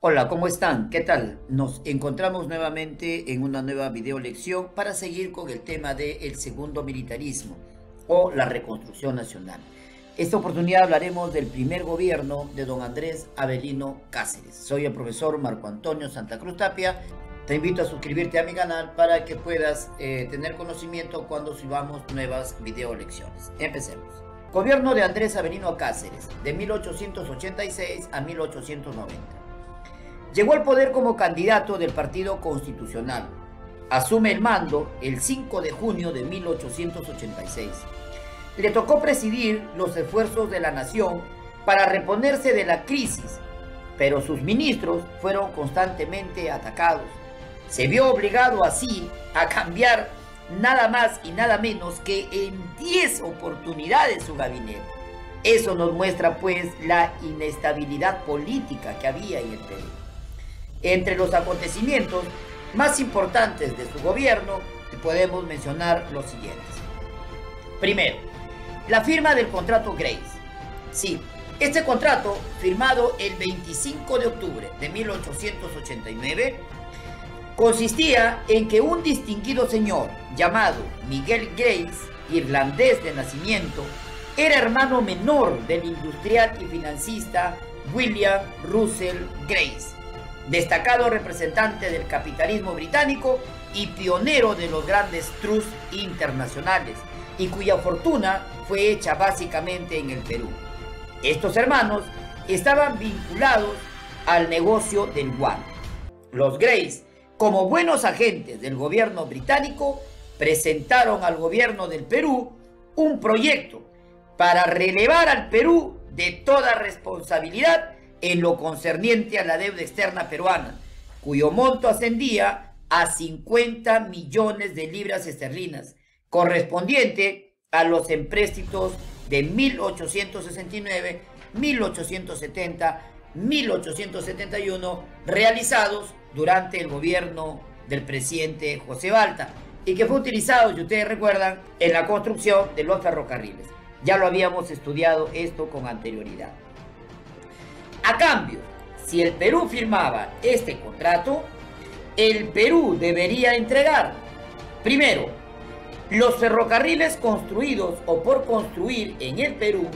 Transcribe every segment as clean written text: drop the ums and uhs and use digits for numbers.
Hola, ¿cómo están? ¿Qué tal? Nos encontramos nuevamente en una nueva video lección para seguir con el tema del segundo militarismo o la reconstrucción nacional. Esta oportunidad hablaremos del primer gobierno de don Andrés Avelino Cáceres. Soy el profesor Marco Antonio Santa Cruz Tapia. Te invito a suscribirte a mi canal para que puedas tener conocimiento cuando subamos nuevas video lecciones. Empecemos. Gobierno de Andrés Avelino Cáceres, de 1886 a 1890. Llegó al poder como candidato del Partido Constitucional. Asume el mando el 5 de junio de 1886. Le tocó presidir los esfuerzos de la nación para reponerse de la crisis, pero sus ministros fueron constantemente atacados. Se vio obligado así a cambiar nada más y nada menos que en 10 oportunidades su gabinete. Eso nos muestra pues la inestabilidad política que había en el Perú. Entre los acontecimientos más importantes de su gobierno podemos mencionar los siguientes. Primero, la firma del contrato Grace. Sí, este contrato, firmado el 25 de octubre de 1889, consistía en que un distinguido señor llamado Miguel Grace, irlandés de nacimiento, era hermano menor del industrial y financista William Russell Grace, destacado representante del capitalismo británico y pionero de los grandes trusts internacionales, y cuya fortuna fue hecha básicamente en el Perú. Estos hermanos estaban vinculados al negocio del guano. Los Grace, como buenos agentes del gobierno británico, presentaron al gobierno del Perú un proyecto para relevar al Perú de toda responsabilidad en lo concerniente a la deuda externa peruana, cuyo monto ascendía a 50 millones de libras esterlinas, correspondiente a los empréstitos de 1869, 1870, 1871, realizados durante el gobierno del presidente José Balta, y que fue utilizado, si ustedes recuerdan, en la construcción de los ferrocarriles. Ya lo habíamos estudiado esto con anterioridad. A cambio, si el Perú firmaba este contrato, el Perú debería entregar, primero, los ferrocarriles construidos o por construir en el Perú,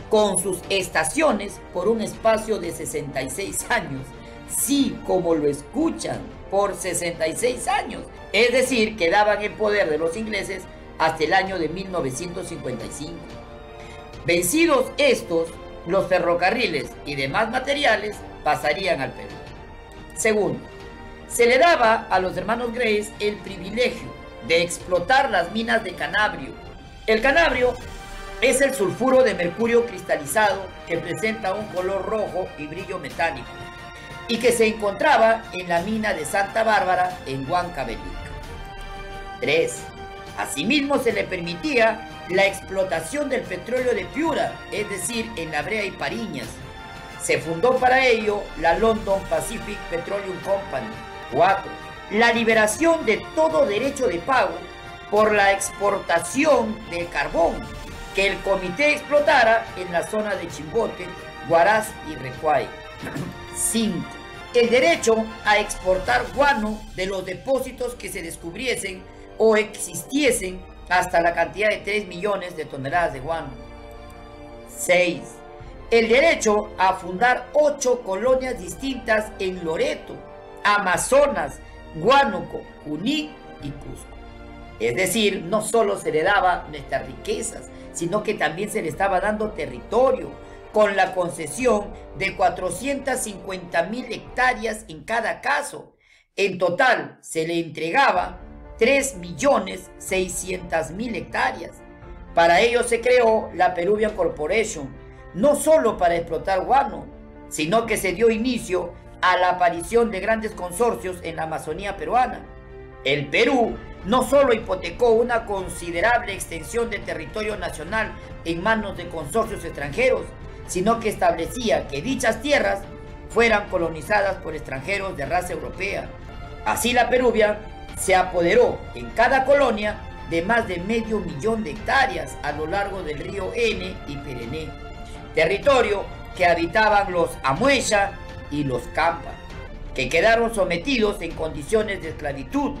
con sus estaciones por un espacio de 66 años. Sí, como lo escuchan, por 66 años. Es decir, quedaban en poder de los ingleses hasta el año de 1955. Vencidos estos, los ferrocarriles y demás materiales pasarían al Perú. Segundo, se le daba a los hermanos Grace el privilegio de explotar las minas de canabrio. El canabrio es el sulfuro de mercurio cristalizado que presenta un color rojo y brillo metálico, y que se encontraba en la mina de Santa Bárbara en Huancavelica. 3. Asimismo se le permitía la explotación del petróleo de Piura, es decir, en La Brea y Pariñas. Se fundó para ello la London Pacific Petroleum Company. 4. La liberación de todo derecho de pago por la exportación del carbón que el comité explotara en la zona de Chimbote, Huaraz y Recuay. 5. El derecho a exportar guano de los depósitos que se descubriesen o existiesen hasta la cantidad de 3 millones de toneladas de guano. 6. El derecho a fundar 8 colonias distintas en Loreto, Amazonas, Huánuco, Junín y Cusco. Es decir, no solo se le daba nuestras riquezas, sino que también se le estaba dando territorio, con la concesión de 450.000 hectáreas en cada caso. En total se le entregaba 3.600.000 hectáreas. Para ello se creó la Peruvian Corporation, no solo para explotar guano, sino que se dio inicio a la aparición de grandes consorcios en la Amazonía peruana. El Perú no solo hipotecó una considerable extensión de territorio nacional en manos de consorcios extranjeros, sino que establecía que dichas tierras fueran colonizadas por extranjeros de raza europea. Así la Peruvian se apoderó en cada colonia de más de 500.000 de hectáreas a lo largo del río N y Perené, territorio que habitaban los Amueya y los Campa. que quedaron sometidos en condiciones de esclavitud,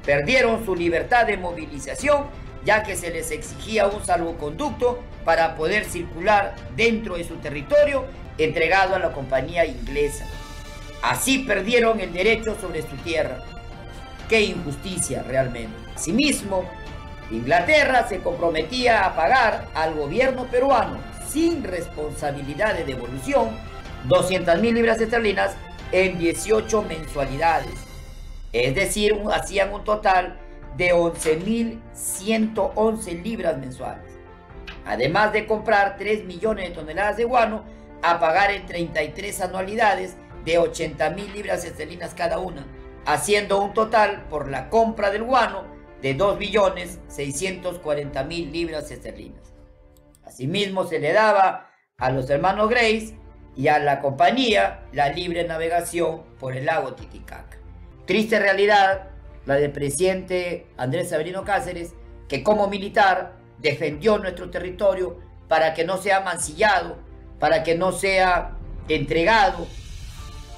perdieron su libertad de movilización, ya que se les exigía un salvoconducto para poder circular dentro de su territorio entregado a la compañía inglesa. Así perdieron el derecho sobre su tierra. ¡Qué injusticia realmente! Asimismo, Inglaterra se comprometía a pagar al gobierno peruano, sin responsabilidad de devolución, 200.000 libras esterlinas en 18 mensualidades. Es decir, hacían un total de 11.111 libras mensuales. Además de comprar 3 millones de toneladas de guano, a pagar en 33 anualidades de 80.000 libras esterlinas cada una, haciendo un total por la compra del guano de 2.640.000 libras esterlinas. Asimismo, se le daba a los hermanos Grace y a la compañía la libre navegación por el lago Titicaca. Triste realidad la del presidente Andrés Severino Cáceres, que como militar defendió nuestro territorio para que no sea mancillado, para que no sea entregado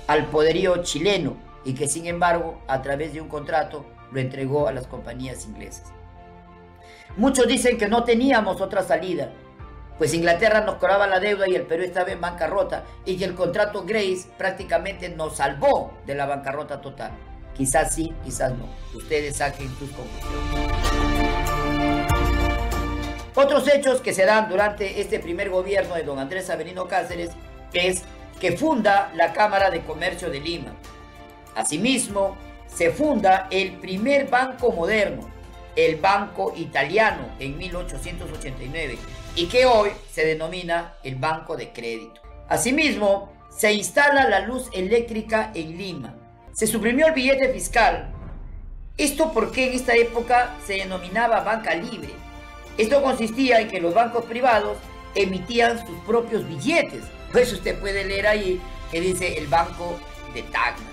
al poderío chileno, y que sin embargo a través de un contrato lo entregó a las compañías inglesas. Muchos dicen que no teníamos otra salida, pues Inglaterra nos cobraba la deuda y el Perú estaba en bancarrota, y que el contrato Grace prácticamente nos salvó de la bancarrota total. Quizás sí, quizás no. Ustedes saquen sus conclusiones. Otros hechos que se dan durante este primer gobierno de don Andrés Severino Cáceres es que funda la Cámara de Comercio de Lima. Asimismo, se funda el primer banco moderno, el Banco Italiano, en 1889, y que hoy se denomina el Banco de Crédito. Asimismo, se instala la luz eléctrica en Lima. Se suprimió el billete fiscal. Esto porque en esta época se denominaba banca libre. Esto consistía en que los bancos privados emitían sus propios billetes. Pues usted puede leer ahí que dice el Banco de Tacna.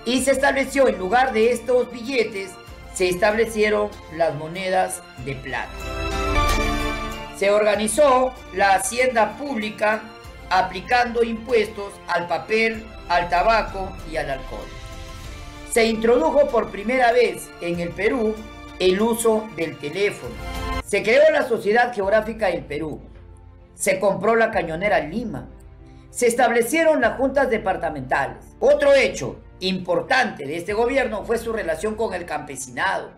Y se estableció, en lugar de estos billetes, se establecieron las monedas de plata. Se organizó la hacienda pública aplicando impuestos al papel, al tabaco y al alcohol. Se introdujo por primera vez en el Perú el uso del teléfono. Se creó la Sociedad Geográfica del Perú. Se compró la Cañonera Lima. Se establecieron las juntas departamentales. Otro hecho importante de este gobierno fue su relación con el campesinado.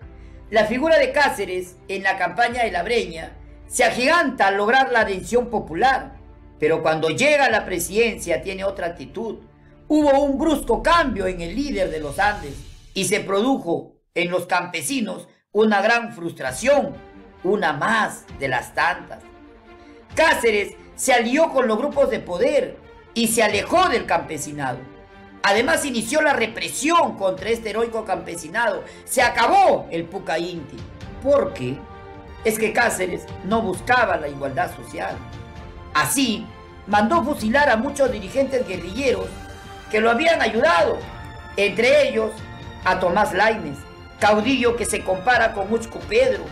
La figura de Cáceres en la campaña de la Breña se agiganta al lograr la adhesión popular, pero cuando llega a la presidencia tiene otra actitud. Hubo un brusco cambio en el líder de los Andes y se produjo en los campesinos una gran frustración, una más de las tantas. Cáceres se alió con los grupos de poder y se alejó del campesinado. Además inició la represión contra este heroico campesinado. Se acabó el Pucca Inti. ¿Por qué? Es que Cáceres no buscaba la igualdad social. Así, mandó fusilar a muchos dirigentes guerrilleros que lo habían ayudado, entre ellos a Tomás Lainez, caudillo que se compara con Uchco Pedro.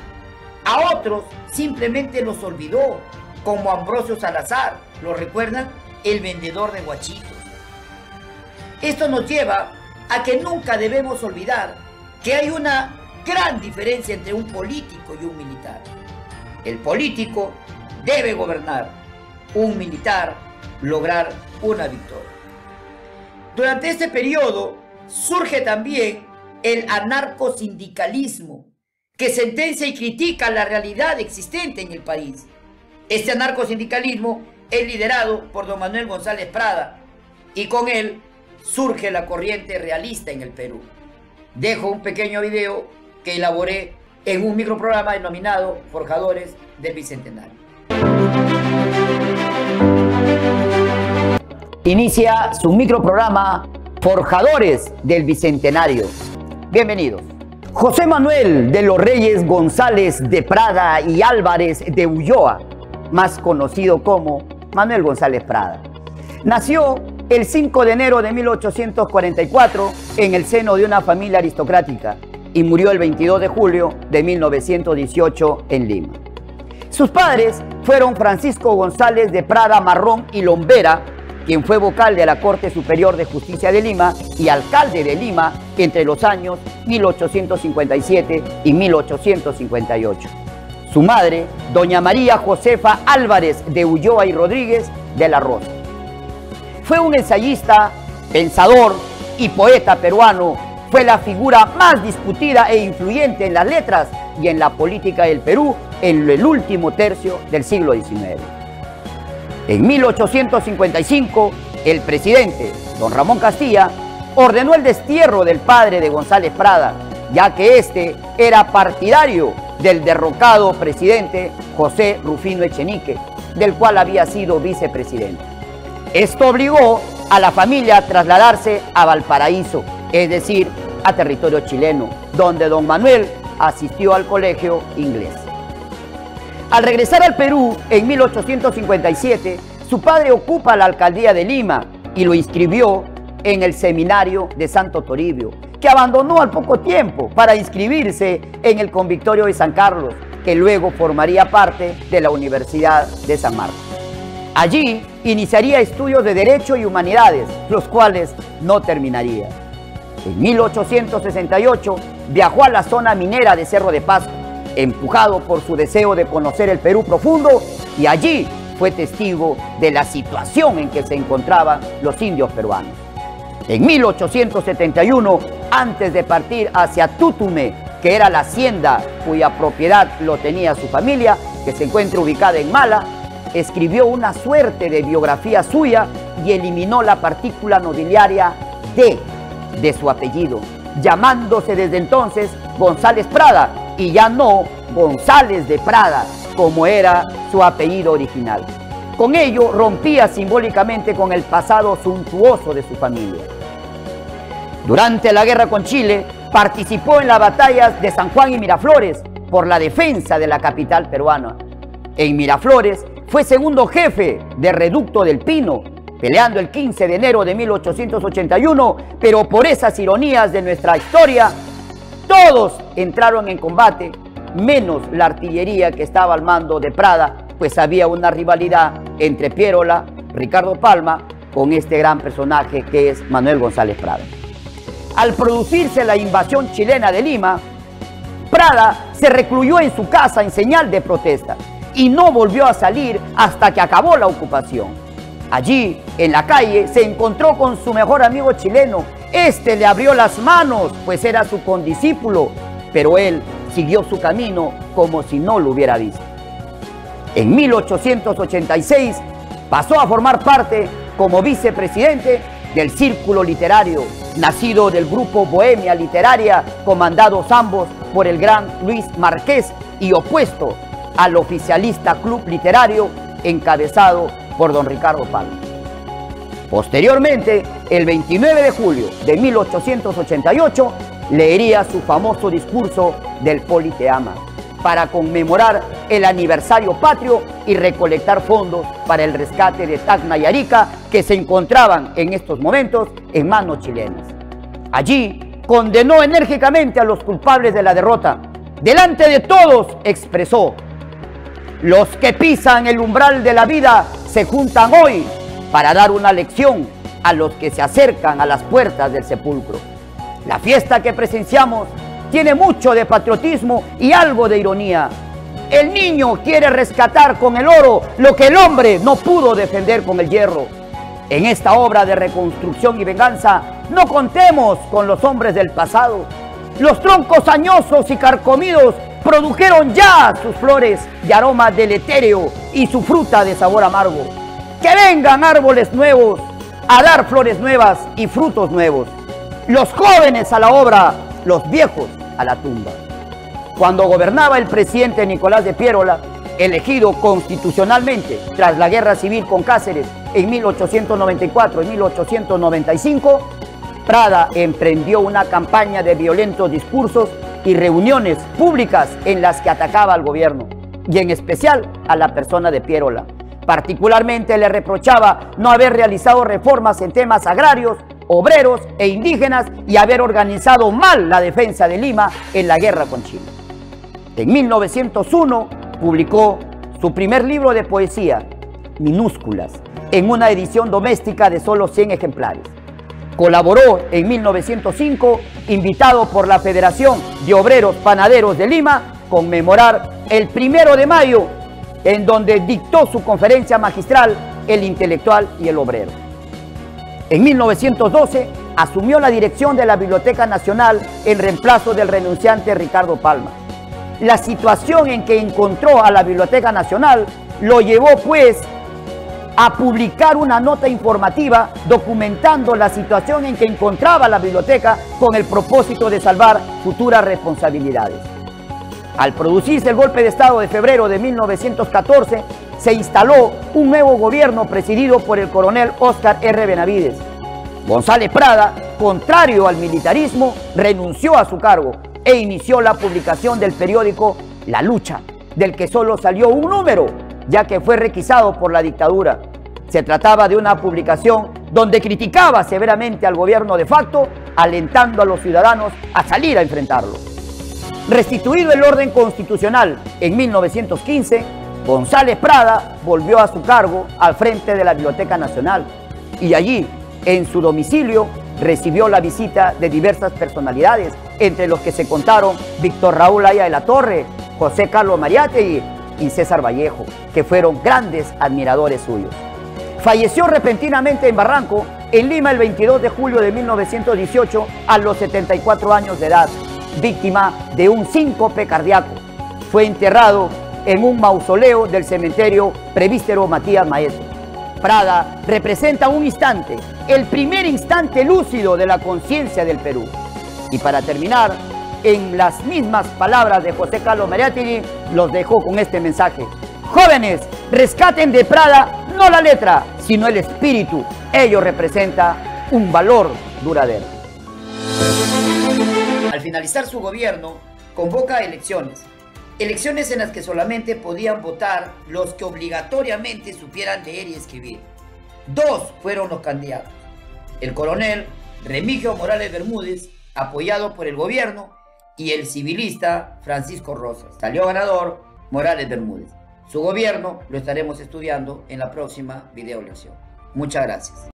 A otros simplemente los olvidó, como Ambrosio Salazar, ¿lo recuerdan? El vendedor de guachitos. Esto nos lleva a que nunca debemos olvidar que hay una gran diferencia entre un político y un militar. El político debe gobernar, un militar lograr una victoria. Durante este periodo surge también el anarcosindicalismo, que sentencia y critica la realidad existente en el país. Este anarcosindicalismo es liderado por don Manuel González Prada, y con él surge la corriente realista en el Perú. Dejo un pequeño video que elaboré en un microprograma denominado Forjadores del Bicentenario. Inicia su microprograma Forjadores del Bicentenario. Bienvenidos. José Manuel de los Reyes González de Prada y Álvarez de Ulloa, más conocido como Manuel González Prada, nació el 5 de enero de 1844 en el seno de una familia aristocrática y murió el 22 de julio de 1918 en Lima. Sus padres fueron Francisco González de Prada Marrón y Lombera quien fue vocal de la Corte Superior de Justicia de Lima y alcalde de Lima entre los años 1857 y 1858. Su madre, doña María Josefa Álvarez de Ulloa y Rodríguez de la Rosa. Fue un ensayista, pensador y poeta peruano. Fue la figura más discutida e influyente en las letras y en la política del Perú en el último tercio del siglo XIX. En 1855, el presidente, don Ramón Castilla, ordenó el destierro del padre de González Prada, ya que este era partidario del derrocado presidente José Rufino Echenique, del cual había sido vicepresidente. Esto obligó a la familia a trasladarse a Valparaíso, es decir, a territorio chileno, donde don Manuel asistió al colegio inglés. Al regresar al Perú en 1857, su padre ocupa la alcaldía de Lima y lo inscribió en el seminario de Santo Toribio, que abandonó al poco tiempo para inscribirse en el convictorio de San Carlos, que luego formaría parte de la Universidad de San Marcos. Allí iniciaría estudios de Derecho y Humanidades, los cuales no terminaría. En 1868 viajó a la zona minera de Cerro de Pasco, empujado por su deseo de conocer el Perú profundo, y allí fue testigo de la situación en que se encontraban los indios peruanos. En 1871, antes de partir hacia Tutume, que era la hacienda cuya propiedad lo tenía su familia, que se encuentra ubicada en Mala, escribió una suerte de biografía suya y eliminó la partícula nobiliaria de su apellido, llamándose desde entonces González Prada y ya no González de Prada, como era su apellido original. Con ello rompía simbólicamente con el pasado suntuoso de su familia. Durante la guerra con Chile, participó en las batallas de San Juan y Miraflores por la defensa de la capital peruana. En Miraflores fue segundo jefe de Reducto del Pino, peleando el 15 de enero de 1881, pero por esas ironías de nuestra historia, todos entraron en combate, menos la artillería que estaba al mando de Prada, pues había una rivalidad entre Pierola, Ricardo Palma, con este gran personaje que es Manuel González Prada. Al producirse la invasión chilena de Lima, Prada se recluyó en su casa en señal de protesta y no volvió a salir hasta que acabó la ocupación. Allí, en la calle, se encontró con su mejor amigo chileno. Este le abrió las manos, pues era su condiscípulo, pero él siguió su camino como si no lo hubiera visto. En 1886 pasó a formar parte como vicepresidente del Círculo Literario, nacido del grupo Bohemia Literaria, comandados ambos por el gran Luis Marqués y opuesto al oficialista Club Literario encabezado por don Ricardo Palma. Posteriormente, el 29 de julio de 1888, leería su famoso discurso del Poli Te Ama para conmemorar el aniversario patrio y recolectar fondos para el rescate de Tacna y Arica, que se encontraban en estos momentos en manos chilenas. Allí condenó enérgicamente a los culpables de la derrota. Delante de todos expresó: los que pisan el umbral de la vida se juntan hoy para dar una lección a los que se acercan a las puertas del sepulcro. La fiesta que presenciamos tiene mucho de patriotismo y algo de ironía. El niño quiere rescatar con el oro lo que el hombre no pudo defender con el hierro. En esta obra de reconstrucción y venganza, no contemos con los hombres del pasado. Los troncos añosos y carcomidos produjeron ya sus flores de aroma deletérea y su fruta de sabor amargo. Que vengan árboles nuevos a dar flores nuevas y frutos nuevos. Los jóvenes a la obra, los viejos a la tumba. Cuando gobernaba el presidente Nicolás de Pierola, elegido constitucionalmente tras la guerra civil con Cáceres en 1894 y 1895, Prada emprendió una campaña de violentos discursos y reuniones públicas en las que atacaba al gobierno, y en especial a la persona de Pierola. Particularmente le reprochaba no haber realizado reformas en temas agrarios, obreros e indígenas y haber organizado mal la defensa de Lima en la guerra con Chile. En 1901 publicó su primer libro de poesía, minúsculas, en una edición doméstica de solo 100 ejemplares. Colaboró en 1905, invitado por la Federación de Obreros Panaderos de Lima, conmemorar el 1 de mayo, en donde dictó su conferencia magistral El intelectual y el obrero. En 1912 asumió la dirección de la Biblioteca Nacional en reemplazo del renunciante Ricardo Palma. La situación en que encontró a la Biblioteca Nacional lo llevó pues a publicar una nota informativa documentando la situación en que encontraba la biblioteca con el propósito de salvar futuras responsabilidades. Al producirse el golpe de Estado de febrero de 1914, se instaló un nuevo gobierno presidido por el coronel Óscar R. Benavides. González Prada, contrario al militarismo, renunció a su cargo e inició la publicación del periódico La Lucha, del que solo salió un número, ya que fue requisado por la dictadura. Se trataba de una publicación donde criticaba severamente al gobierno de facto, alentando a los ciudadanos a salir a enfrentarlo. Restituido el orden constitucional en 1915, González Prada volvió a su cargo al frente de la Biblioteca Nacional y allí, en su domicilio, recibió la visita de diversas personalidades, entre los que se contaron Víctor Raúl Haya de la Torre, José Carlos Mariátegui y César Vallejo, que fueron grandes admiradores suyos. Falleció repentinamente en Barranco, en Lima, el 22 de julio de 1918, a los 74 años de edad, víctima de un síncope cardíaco. Fue enterrado en un mausoleo del cementerio Presbítero Matías Maestro. Prada representa un instante, el primer instante lúcido de la conciencia del Perú. Y para terminar, en las mismas palabras de José Carlos Mariátegui, los dejó con este mensaje: jóvenes, rescaten de Prada no la letra, sino el espíritu. Ello representa un valor duradero. Al finalizar su gobierno, convoca elecciones. Elecciones en las que solamente podían votar los que obligatoriamente supieran leer y escribir. Dos fueron los candidatos: el coronel Remigio Morales Bermúdez, apoyado por el gobierno, y el civilista Francisco Rosas. Salió ganador Morales Bermúdez. Su gobierno lo estaremos estudiando en la próxima video lección. Muchas gracias.